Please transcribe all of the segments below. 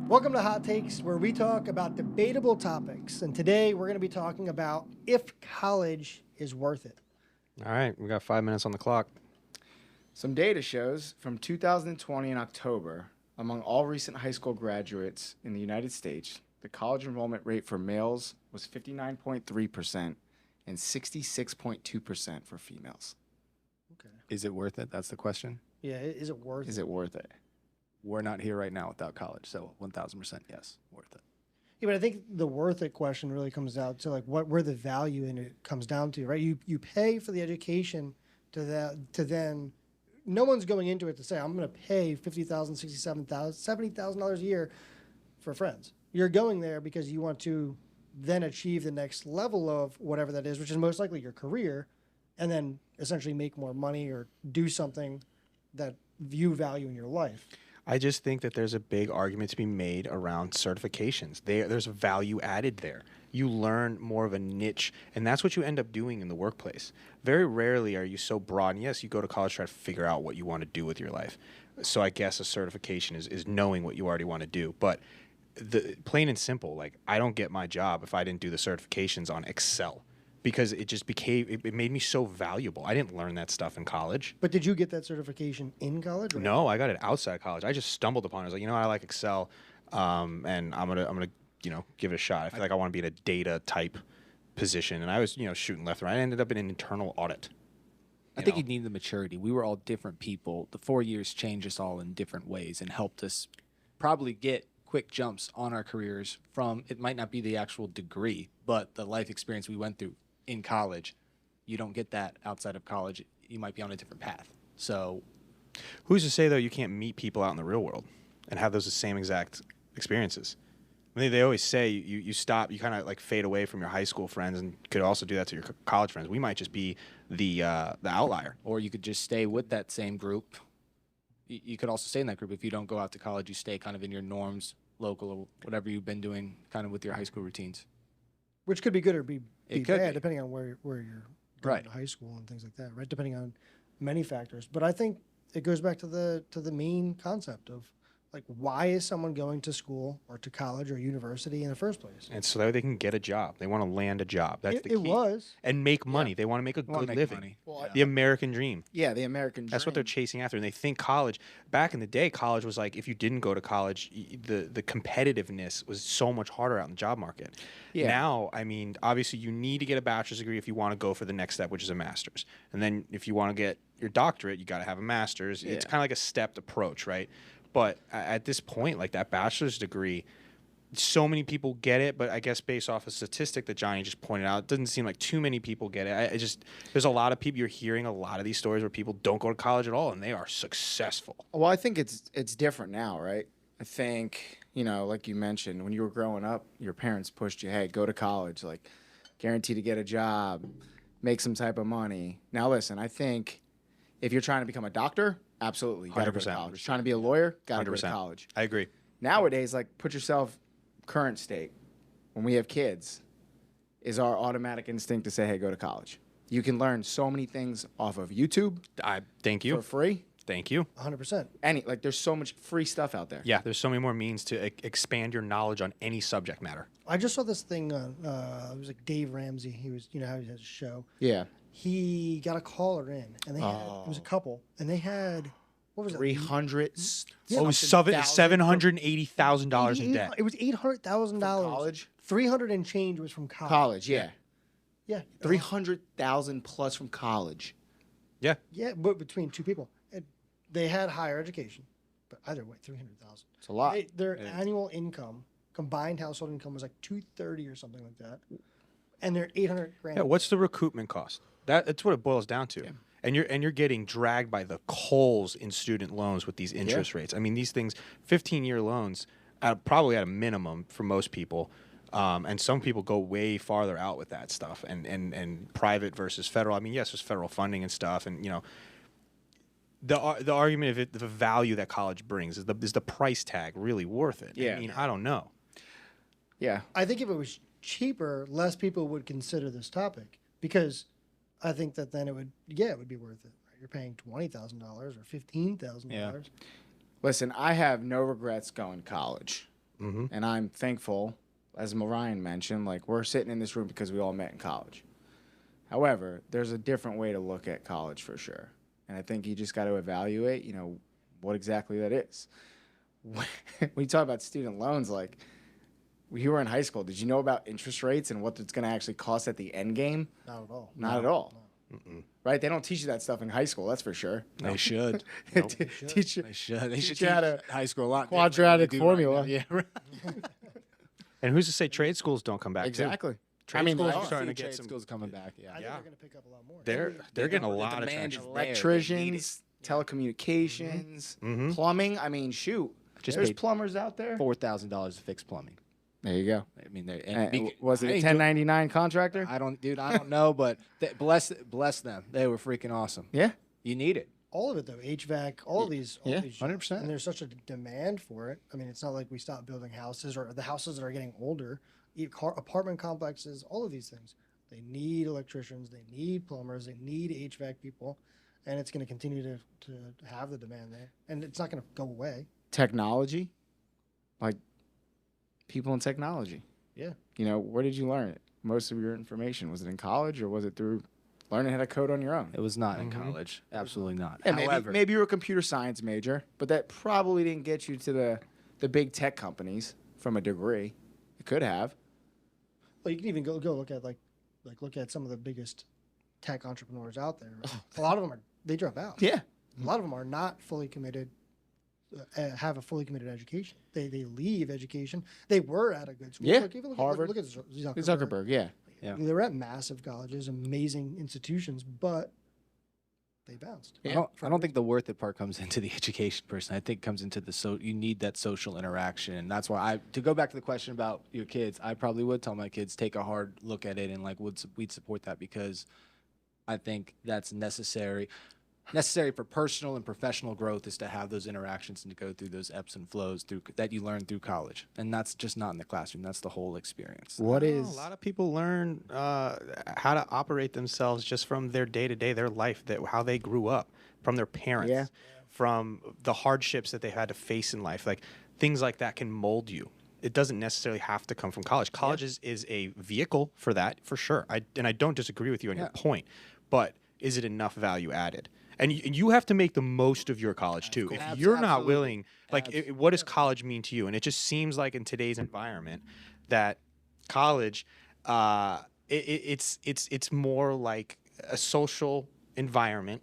Welcome to Hot Takes, where we talk about debatable topics. And today we're going to be talking about if college is worth it. All right, we got 5 minutes on the clock. Some data shows from 2020 in October, among all recent high school graduates in the United States, the college enrollment rate for males was 59.3% and 66.2% for females. Okay. Is it worth it? That's the question. Yeah, is it worth it? Is it worth it? We're not here right now without college, so 1,000% yes, worth it. Yeah, but I think the worth it question really comes down to like where the value in it comes down to, right? You pay for the education to then no one's going into it to say I'm going to pay $50,000, $67,000, $70,000 a year for friends. You're going there because you want to then achieve the next level of whatever that is, which is most likely your career, and then essentially make more money or do something that you value in your life. I just think that there's a big argument to be made around certifications. There's a value added there. You learn more of a niche, and that's what you end up doing in the workplace. Very rarely are you so broad. And yes, you go to college to try to figure out what you want to do with your life. So I guess a certification is knowing what you already want to do. But the plain and simple, like I don't get my job if I didn't do the certifications on Excel. Because it just it made me so valuable. I didn't learn that stuff in college. But did you get that certification in college? Or No, I got it outside of college. I just stumbled upon it. I was like, I like Excel, and I'm gonna give it a shot. I feel like I want to be in a data type position, and I was shooting left and right. I ended up in an internal audit. I think you need the maturity. We were all different people. The 4 years changed us all in different ways and helped us probably get quick jumps on our careers from, it might not be the actual degree, but the life experience we went through in college. You don't get that outside of college. You might be on a different path. So Who's to say though you can't meet people out in the real world and have those same exact experiences? I mean, they always say you stop, you kind of like fade away from your high school friends, and could also do that to your college friends. We might just be the outlier. or you could just stay with that same group. You could also stay in that group. If you don't go out to college, you stay kind of in your norms, local, or whatever you've been doing kind of with your high school routines. which could be good or be It could bad, be. depending on where you're going Right. to high school and things like that, right? Depending on many factors. But I think it goes back to the main concept of like, why is someone going to school or to college or university in the first place? And so that they can get a job. They want to land a job. That's the It key. was. And make money. They want to make a Wanna good make living. money. Well, The American dream. Yeah, the American dream. That's what they're chasing after. And they think college, back in the day, college was like, if you didn't go to college, the competitiveness was so much harder out in the job market. Yeah. Now, I mean, obviously you need to get a bachelor's degree if you want to go for the next step, which is a master's. And then if you want to get your doctorate, you got to have a master's. It's Yeah. kind of like a stepped approach, right? But at this point, like that bachelor's degree, so many people get it, but I guess based off a statistic that Johnny just pointed out, it doesn't seem like too many people get it. There's a lot of people, you're hearing a lot of these stories where people don't go to college at all and they are successful. Well, I think it's different now, right? I think, like you mentioned, when you were growing up, your parents pushed you, hey, go to college, like guaranteed to get a job, make some type of money. Now listen, I think if you're trying to become a doctor, absolutely, you gotta go to 100%. college. Trying to be a lawyer, gotta go to 100%. college. I agree. Nowadays, like put yourself current state, when we have kids, is our automatic instinct to say, hey, go to college. You can learn so many things off of YouTube I thank you. for free. Thank you. 100%. There's so much free stuff out there. Yeah, there's so many more means to expand your knowledge on any subject matter. I just saw this thing on, it was like Dave Ramsey. He was, how he has a show. Yeah. He got a caller in, and they had, it was a couple, and they had, what was it? 300. Oh, it was $780,000 in debt. It was $800,000. college? 300 and change was from College, yeah. Yeah. 300,000 plus from college. Yeah. Yeah, but between two people. They had higher education, but either way, 300,000. It's a lot. Their annual income, combined household income, was like 230 or something like that, and they're 800 grand. Yeah, what's the recoupment cost? That's what it boils down to. Yeah. And you're getting dragged by the coals in student loans with these interest rates. I mean, these things, 15-year loans, probably at a minimum for most people. And some people go way farther out with that stuff. And private versus federal. I mean, yes, there's federal funding and stuff, and the argument of the value that college brings is the price tag really worth it? Yeah. I mean, I don't know. Yeah. I think if it was cheaper, less people would consider this topic because I think that then it would be worth it. Right? You're paying $20,000 or $15,000. Yeah. Listen, I have no regrets going to college. And I'm thankful, as Mariah mentioned, like we're sitting in this room because we all met in college. However, there's a different way to look at college for sure. And I think you just got to evaluate, what exactly that is. When you talk about student loans, like when you were in high school, did you know about interest rates and what it's going to actually cost at the end game? Not at all. Not at all. Right? They don't teach you that stuff in high school, that's for sure. They should. Teach you They should. They should you how to- high school a lot. quadratic different than they do formula. right now. Yeah. Right. And who's to say trade schools don't come back? too? exactly. Trade I mean, schools they are are. starting to Trade get some. schools coming back. Yeah. I think Yeah. they're going to pick up a lot more. They're getting a The lot of demand attention. is there. They need it. Electricians, telecommunications, plumbing. I mean, shoot. Just There's paid plumbers out there. $4,000 to fix plumbing. There you go. I mean, they're Was it a I ain't 1099 contractor? I don't, dude. I don't know, but bless them. They were freaking awesome. Yeah. You need it. All of it though, HVAC, all of these, Yeah, these 100%. and there's such a demand for it. I mean, it's not like we stopped building houses or the houses that are getting older, apartment complexes, all of these things. They need electricians, they need plumbers, they need HVAC people, and it's going to continue to have the demand there, and it's not going to go away. Technology, like people in technology. Yeah. Where did you learn it? Most of your information, was it in college or was it through learning how to code on your own? It was not in college. Absolutely not. Yeah, However, maybe you were a computer science major, but that probably didn't get you to the big tech companies from a degree. It could have. Well, you can even go look at look at some of the biggest tech entrepreneurs out there. Right? A lot of them they drop out. Yeah. A lot of them are not fully committed, have a fully committed education. They leave education. They were at a good school. Yeah, Look Harvard. Look at Zuckerberg. Zuckerberg, yeah. Yeah. They were at massive colleges, amazing institutions, but they bounced. I don't think the worth it part comes into the education person. I think it comes into you need that social interaction. And that's why to go back to the question about your kids, I probably would tell my kids, take a hard look at it and we'd support that because I think that's necessary for personal and professional growth is to have those interactions and to go through those ebbs and flows that you learn through college. And that's just not in the classroom. That's the whole experience. What A is lot of people learn how to operate themselves just from their day to day, their life, how they grew up, from their parents, Yeah. from the hardships that they had to face in life. Like things like that can mold you. It doesn't necessarily have to come from college. College is a vehicle for that, for sure. I don't disagree with you on your point, but is it enough value added? And you have to make the most of your college too. If you're not Absolutely. willing, what does college mean to you? And it just seems like in today's environment that college, it's more like a social environment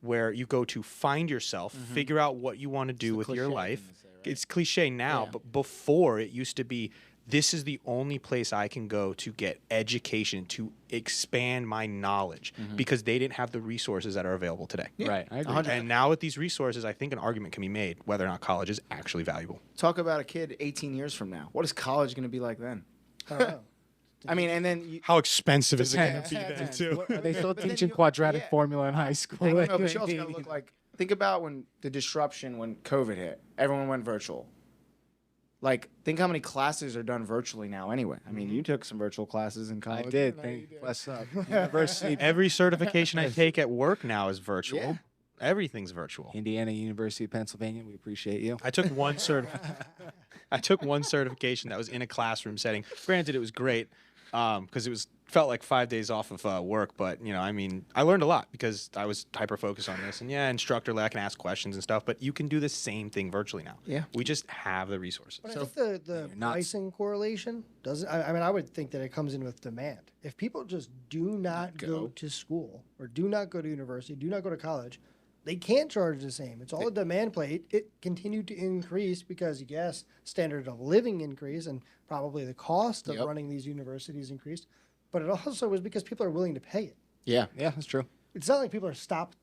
where you go to find yourself, figure out what you want to do with your cliche life. thing to say, right? It's cliche now, Yeah. but before it used to be, this is the only place I can go to get education, to expand my knowledge, because they didn't have the resources that are available today. Right. I agree. 100. And now with these resources, I think an argument can be made whether or not college is actually valuable. Talk about a kid 18 years from now. What is college going to be like then? I don't know. I mean, and then How expensive is it Yeah. going to be Yeah. then, too? Are they still But then teaching you- quadratic yeah. formula in high school? I don't know, but you also got to look like, think about when the disruption, when COVID hit, everyone went virtual. Like, think how many classes are done virtually now anyway. I mean, you took some virtual classes in I college. did. Bless up. University. Every certification I take at work now is virtual. Yeah. Everything's virtual. Indiana University of Pennsylvania. We appreciate you. I took one certification that was in a classroom setting. Granted, it was great because it felt like 5 days off of work. But I learned a lot because I was hyper focused on this. And instructor, I can ask questions and stuff. But you can do the same thing virtually now. Yeah. We just have the resources. But I think the not- pricing correlation doesn't. I mean, I would think that it comes in with demand. If people just do not go to school or do not go to university, do not go to college, they can't charge the same. It's all a demand play. It continued to increase because, yes, standard of living increased and probably the cost of Yep. running these universities increased. But it also was because people are willing to pay it. Yeah. Yeah, that's true. It's not like people are stop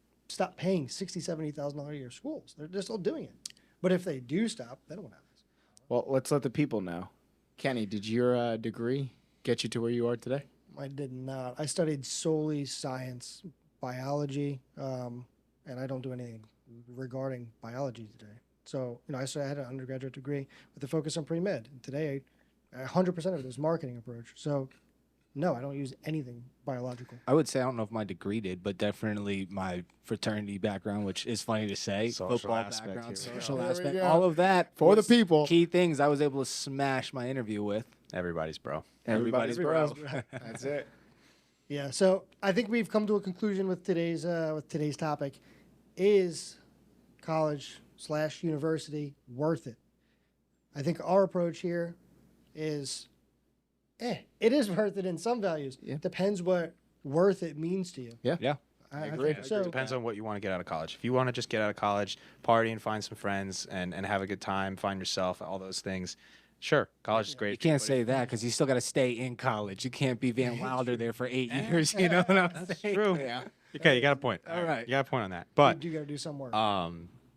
paying $60,000, $70,000 a year schools. They're still doing it. But if they do stop, then what happens? Well, let's let the people know. Kenny, did your degree get you to where you are today? I did not. I studied solely science, biology, and I don't do anything regarding biology today. So, I had an undergraduate degree with a focus on pre-med. And today, 100% of it is marketing approach. So, No, I don't use anything biological. I would say I don't know if my degree did, but definitely my fraternity background, which is funny to say, Social football aspect background, here. social There we aspect, go. all of that For the was people. Key things I was able to smash my interview with. Everybody's bro. Everybody's bro. That's it. Yeah, so I think we've come to a conclusion with today's topic. Is college/university worth it? I think our approach here is, it is worth it in some values. Yeah. Depends what worth it means to you. Yeah. I agree. think so. Depends on what you want to get out of college. If you want to just get out of college, party and find some friends and have a good time, find yourself, all those things, sure, college is great. You can't but say that because you still got to stay in college. You can't be Van Wilder there for 8 years. You know what I'm saying? True. Yeah. Okay, you got a point. All right. You got a point on that. You But do got to do some work.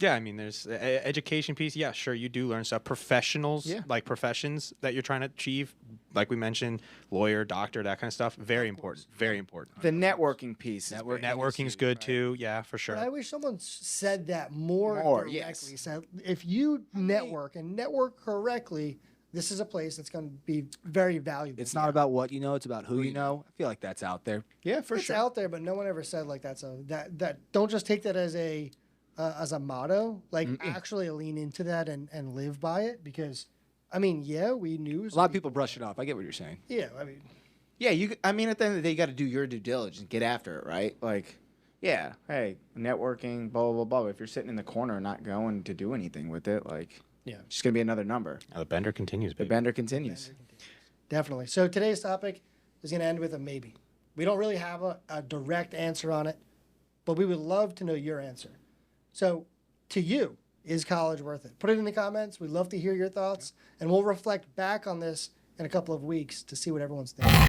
yeah, I mean, there's education piece. Yeah, sure, you do learn stuff. Professionals, Yeah. like professions that you're trying to achieve, like we mentioned, lawyer, doctor, that kind of stuff. Very important. Very important. The networking piece. Is big. Networking's good too. Yeah, for sure. But I wish someone said that more directly. Yes. Said, if you network and network correctly, this is a place that's going to be very valuable. It's not about what you know; it's about who you know. I feel like that's out there. Yeah, for It's sure. out there, but no one ever said like that. Don't just take that as a motto. Like actually lean into that and live by it, because, I mean, yeah, we knew A lot of people brush it off. I get what you're saying. Yeah, I mean, Yeah, I mean, at the end of the day, you got to do your due diligence, get after it, right? Like, yeah, hey, networking, blah blah blah. But if you're sitting in the corner, not going to do anything with it, like, yeah, just gonna be another number. The bender continues, The baby. bender continues. definitely. So today's topic is going to end with a maybe. We don't really have a direct answer on it, but we would love to know your answer. So, to you, is college worth it? Put it in the comments. We'd love to hear your thoughts, and we'll reflect back on this in a couple of weeks to see what everyone's thinking.